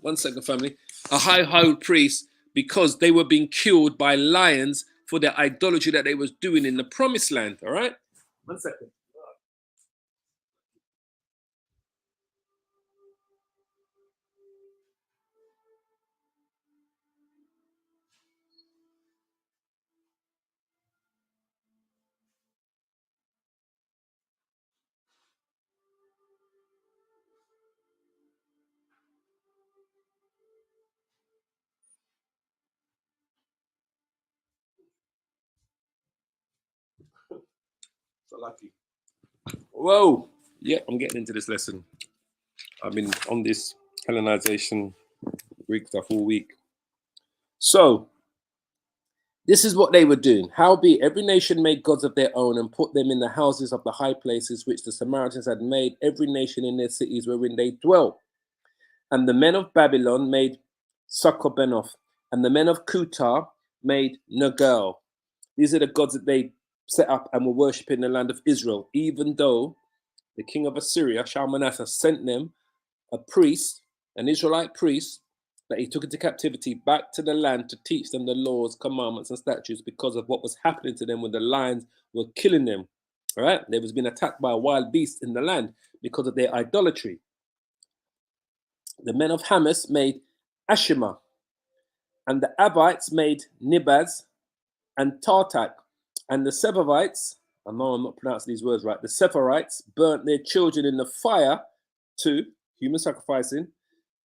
one second, family, a high priest, because they were being killed by lions for their idolatry that they was doing in the promised land. All right, 1 second. So lucky. Whoa. Yeah, I'm getting into this lesson. I've been on this Hellenization Greek stuff all week. So this is what they were doing. Howbeit, every nation made gods of their own and put them in the houses of the high places which the Samaritans had made, every nation in their cities wherein they dwelt. And the men of Babylon made Succobenoth, and the men of Kutar made Nergal. These are the gods that they set up and were worshipping in the land of Israel, even though the king of Assyria, Shalmaneser, sent them a priest, an Israelite priest, that he took into captivity back to the land to teach them the laws, commandments, and statutes because of what was happening to them when the lions were killing them. All right, they was being attacked by a wild beast in the land because of their idolatry. The men of Hamas made Ashima, and the Abites made Nibaz and Tartak, and the Sepharvites, I know I'm not pronouncing these words right, the Sepharites burnt their children in the fire to human sacrificing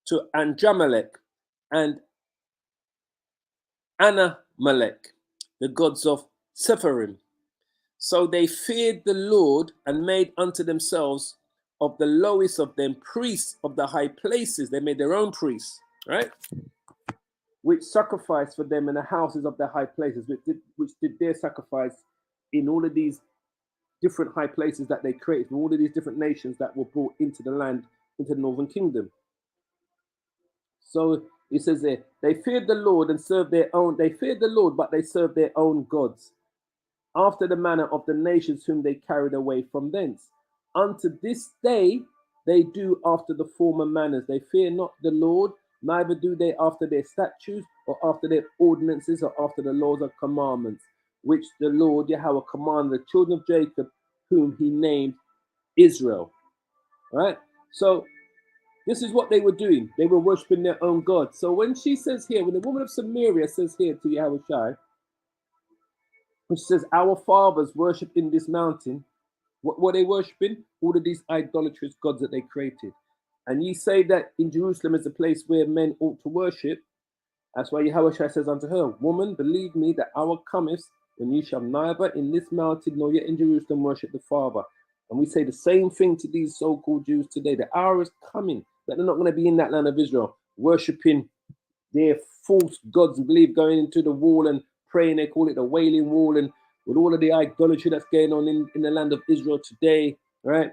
to Andramelech and Anamelech, the gods of Sepharim. So they feared the Lord and made unto themselves of the lowest of them priests of the high places. They made their own priests, right? Which sacrificed for them in the houses of the high places, which did their sacrifice in all of these different high places that they created, from all of these different nations that were brought into the land, into the northern kingdom. So it says there, they feared the Lord and served their own. They feared the Lord, but they served their own gods, after the manner of the nations whom they carried away from thence. Unto this day they do after the former manners. They fear not the Lord, neither do they after their statutes, or after their ordinances, or after the laws of commandments, which the Lord Yahweh commanded the children of Jacob, whom he named Israel. Right? So this is what they were doing. They were worshiping their own God. So when she says here, when the woman of Samaria says here to Yahweh Shai, when she says, our fathers worship in this mountain, what were they worshiping? All of these idolatrous gods that they created. And ye say that in Jerusalem is a place where men ought to worship. That's why Yahweh says unto her, Woman, believe me, the hour cometh when you shall neither in this mountain nor yet in Jerusalem worship the Father. And we say the same thing to these so-called Jews today. The hour is coming that they're not going to be in that land of Israel, worshipping their false gods and believe going into the wall and praying. They call it the Wailing Wall, and with all of the idolatry that's going on in the land of Israel today, right?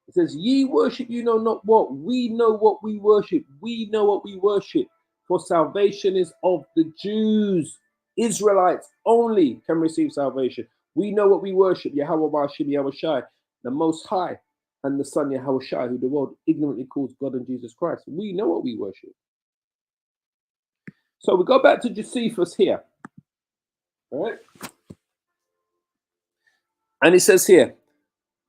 It says, ye worship you know not what. We know what we worship. We know what we worship. For salvation is of the Jews. Israelites only can receive salvation. We know what we worship. Yahweh Bashim Yahweh Shai, the Most High, and the Son Yahweh Shai, who the world ignorantly calls God and Jesus Christ. We know what we worship. So we go back to Josephus here. All right. And he says here,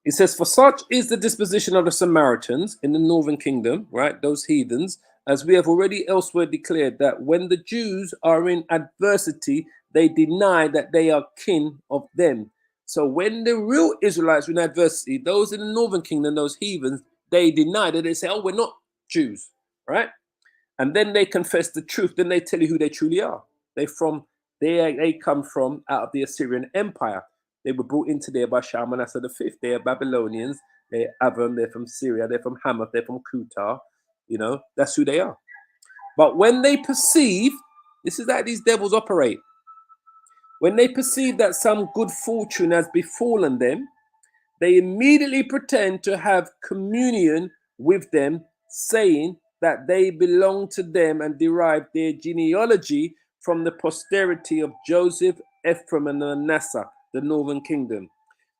it says, for such is the disposition of the Samaritans in the northern kingdom, right? Those heathens, as we have already elsewhere declared, that when the Jews are in adversity, they deny that they are kin of them. So when the real Israelites are in adversity, those in the northern kingdom, those heathens, they deny that. They say, oh, we're not Jews, right? And then they confess the truth. Then they tell you who they truly are. They come from out of the Assyrian Empire. They were brought into there by Shalmaneser V. They are Babylonians. They're Avon. They're from Syria. They're from Hamath. They're from Kutar. You know, that's who they are. But when they perceive, this is how these devils operate. When they perceive that some good fortune has befallen them, they immediately pretend to have communion with them, saying that they belong to them and derive their genealogy from the posterity of Joseph, Ephraim, and Manasseh, the northern kingdom.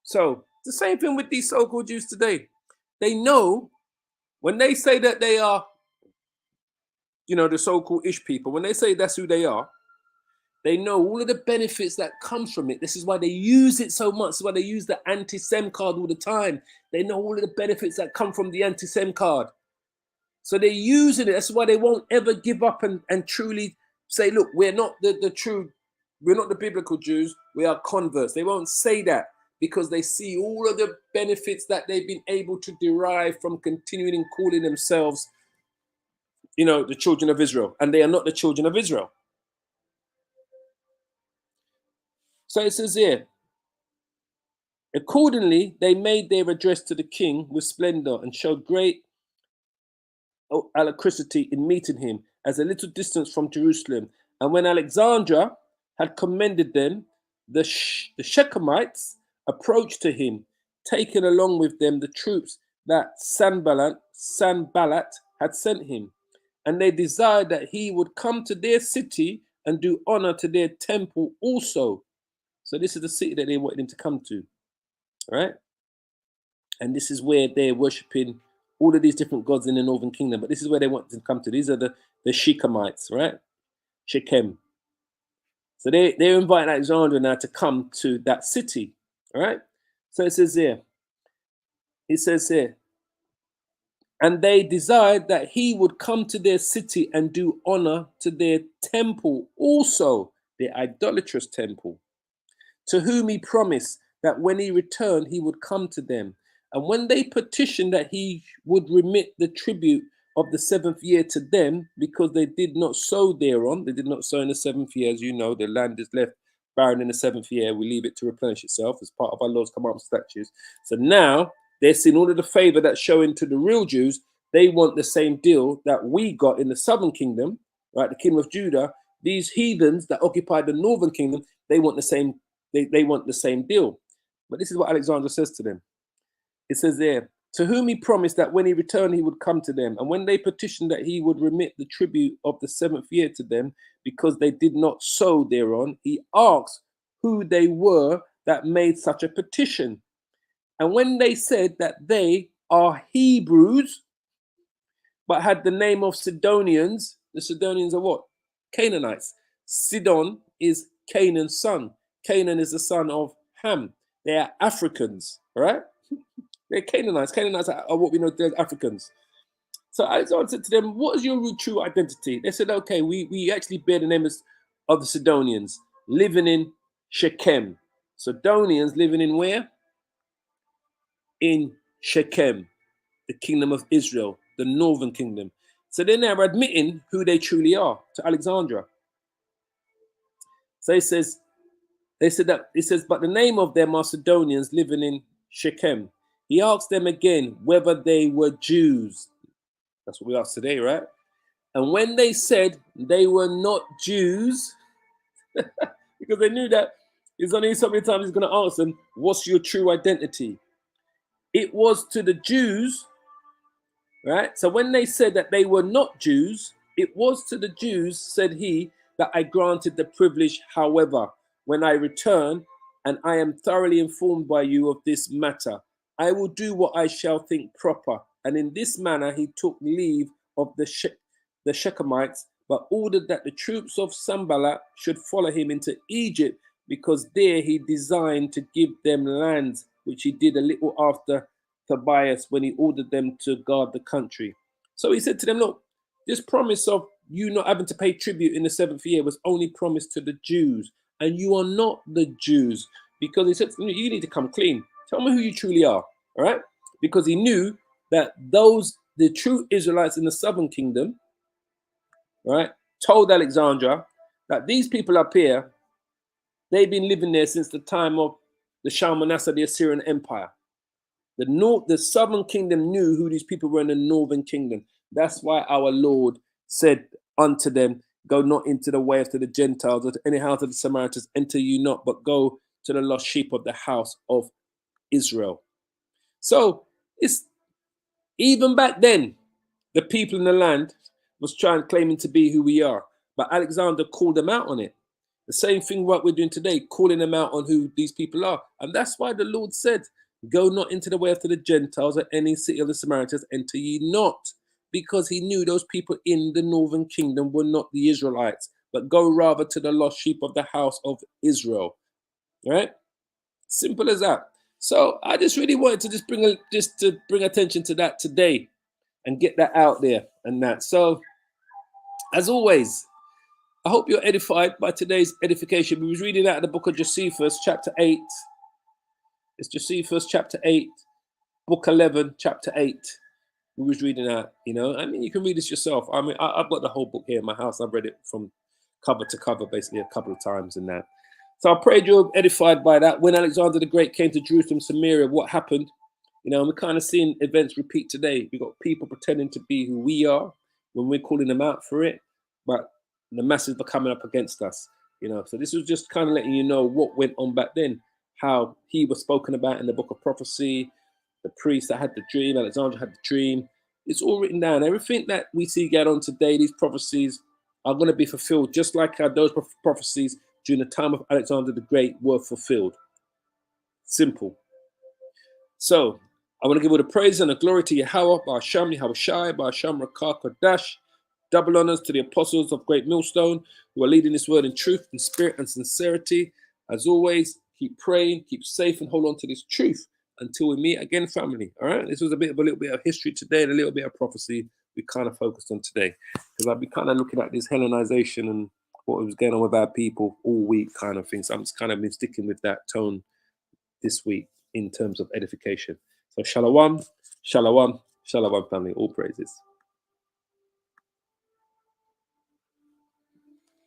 So the same thing with these so-called Jews today. They know when they say that they are, you know, the so-called Ish people, when they say that's who they are, they know all of the benefits that comes from it. This is why they use it so much. This is why they use the anti-Sem card all the time. They know all of the benefits that come from the anti-Sem card. So they're using it. That's why they won't ever give up and truly say, look, we're not the true, we're not the biblical Jews. We are converts. They won't say that because they see all of the benefits that they've been able to derive from continuing and calling themselves, you know, the children of Israel. And they are not the children of Israel. So it says here, accordingly, they made their address to the king with splendor and showed great alacrity in meeting him as a little distance from Jerusalem. And when Alexandra had commended them, the Shechemites approached to him, taking along with them the troops that Sanballat had sent him. And they desired that he would come to their city and do honor to their temple also. So this is the city that they wanted him to come to. Right? And this is where they're worshipping all of these different gods in the northern kingdom. But this is where they want to come to. These are the Shechemites, right? Shechem. So they're inviting Alexandra now to come to that city. All right. So it says here, and they desired that he would come to their city and do honor to their temple also, their idolatrous temple, to whom he promised that when he returned, he would come to them. And when they petitioned that he would remit the tribute of the 7th year to them, because they did not sow thereon, they did not sow in the 7th year, as you know, the land is left barren in the 7th year. We leave it to replenish itself as part of our laws, commandments, statutes. So now they're seeing all of the favor that's showing to the real Jews. They want the same deal that we got in the southern kingdom, right? The kingdom of Judah. These heathens that occupied the northern kingdom, they want the same. They want the same deal. But this is what Alexander says to them. It says there, to whom he promised that when he returned, he would come to them. And when they petitioned that he would remit the tribute of the 7th year to them, because they did not sow thereon, he asked who they were that made such a petition. And when they said that they are Hebrews, but had the name of Sidonians, the Sidonians are what? Canaanites. Sidon is Canaan's son. Canaan is the son of Ham. They are Africans, all right? They're Canaanites. Canaanites are what we know as Africans. So Alexander said to them, what is your true identity? They said, okay, we actually bear the name of the Sidonians, living in Shechem. Sidonians living in where? In Shechem, the kingdom of Israel, the northern kingdom. So they're now admitting who they truly are to Alexandra. So he says, but the name of their Macedonians living in Shechem. He asked them again whether they were Jews. That's what we ask today, right? And when they said they were not Jews, because they knew that it's only so many times he's going to ask them, what's your true identity? It was to the Jews, right? So when they said that they were not Jews, it was to the Jews, said he, that I granted the privilege. However, when I return and I am thoroughly informed by you of this matter, I will do what I shall think proper. And in this manner he took leave of the Shechemites, but ordered that the troops of Sanballat should follow him into Egypt, because there he designed to give them lands, which he did a little after Tobias, when he ordered them to guard the country. So he said to them, look, this promise of you not having to pay tribute in the 7th year was only promised to the Jews, and you are not the Jews, because he said, you need to come clean. Tell me who you truly are, all right? Because he knew that the true Israelites in the southern kingdom, right, told Alexandra that these people up here, they've been living there since the time of the Shalmaneser, the Assyrian Empire. The southern kingdom knew who these people were in the northern kingdom. That's why our Lord said unto them, go not into the way of the Gentiles or to any house of the Samaritans, enter you not, but go to the lost sheep of the house of Israel. So it's even back then, the people in the land was claiming to be who we are. But Alexander called them out on it. The same thing what we're doing today, calling them out on who these people are. And that's why the Lord said, go not into the way of the Gentiles or any city of the Samaritans, enter ye not. Because he knew those people in the northern kingdom were not the Israelites, but go rather to the lost sheep of the house of Israel. Right? Simple as that. So I just really wanted to just bring attention to that today and get that out there and that. So as always, I hope you're edified by today's edification. We was reading out of the book of Josephus, chapter 8. It's Josephus, chapter 8, book 11, chapter 8. We was reading out, I mean, you can read this yourself. I mean, I've got the whole book here in my house. I've read it from cover to cover, basically, a couple of times and that. So I prayed you're edified by that. When Alexander the Great came to Jerusalem, Samaria, what happened? And we're kind of seeing events repeat today. We've got people pretending to be who we are when we're calling them out for it, but the masses are coming up against us. So this was just kind of letting you know what went on back then, how he was spoken about in the book of prophecy, the priest that had the dream, Alexander had the dream. It's all written down. Everything that we see get on today, these prophecies are going to be fulfilled, just like how those prophecies during the time of Alexander the Great were fulfilled. Simple. So I want to give all the praise and the glory to Yahweh, Ba'asham, Yahweh Shai, Ba'asham, Rakah, Kodash. Double honors to the apostles of Great Millstone who are leading this word in truth, in spirit, and sincerity. As always, keep praying, keep safe, and hold on to this truth until we meet again, family. All right? This was a little bit of history today and a little bit of prophecy we kind of focused on today. Because I've been kind of looking at this Hellenization and what was going on with our people all week kind of thing. So I'm just kind of been sticking with that tone this week in terms of edification. So shalom, shalom, shalom, family. All praises.